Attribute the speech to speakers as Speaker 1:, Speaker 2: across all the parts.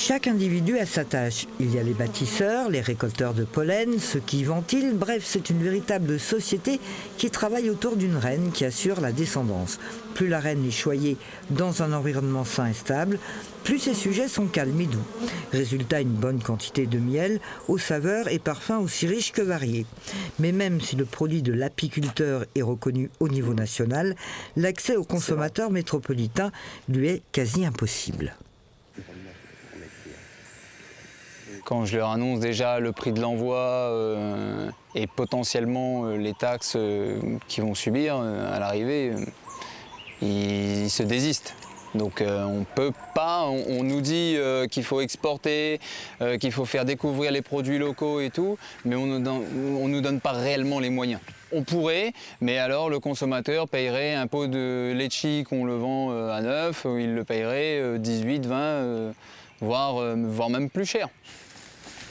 Speaker 1: Chaque individu a sa tâche. Il y a les bâtisseurs, les récolteurs de pollen, ceux qui ventilent. Bref, c'est une véritable société qui travaille autour d'une reine qui assure la descendance. Plus la reine est choyée dans un environnement sain et stable, plus ses sujets sont calmes et doux. Résultat, une bonne quantité de miel, aux saveurs et parfums aussi riches que variés. Mais même si le produit de l'apiculteur est reconnu au niveau national, l'accès aux consommateurs métropolitains lui est quasi impossible.
Speaker 2: Quand je leur annonce déjà le prix de l'envoi et potentiellement les taxes qu'ils vont subir à l'arrivée, ils se désistent. Donc on peut pas, on nous dit qu'il faut exporter, qu'il faut faire découvrir les produits locaux et tout, mais on nous donne pas réellement les moyens. On pourrait, mais alors le consommateur payerait un pot de litchi qu'on le vend à 9, il le payerait 18, 20, voire même plus cher.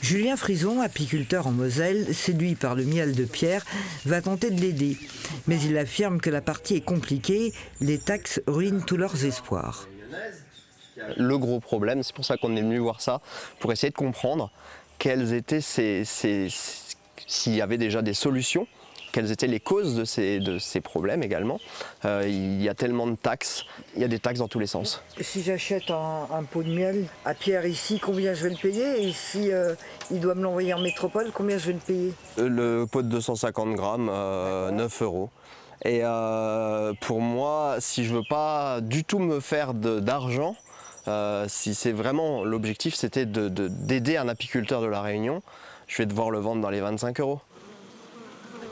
Speaker 1: Julien Frison, apiculteur en Moselle, séduit par le miel de Pierre, va tenter de l'aider. Mais il affirme que la partie est compliquée, les taxes ruinent tous leurs espoirs.
Speaker 3: Le gros problème, c'est pour ça qu'on est venu voir ça, pour essayer de comprendre quelles étaient s'il y avait déjà des solutions, quelles étaient les causes de ces problèmes également. Il y a tellement de taxes, il y a des taxes dans tous les sens.
Speaker 1: Si j'achète un pot de miel à Pierre ici, combien je vais le payer? Et si il doit me l'envoyer en métropole, combien je vais le payer?
Speaker 3: Le pot de 250 grammes, 9 €. Et pour moi, si je veux pas du tout me faire d'argent, si c'est vraiment l'objectif, c'était d'aider un apiculteur de La Réunion, je vais devoir le vendre dans les 25 €.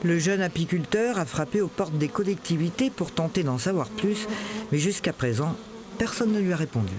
Speaker 1: Le jeune apiculteur a frappé aux portes des collectivités pour tenter d'en savoir plus, mais jusqu'à présent, personne ne lui a répondu.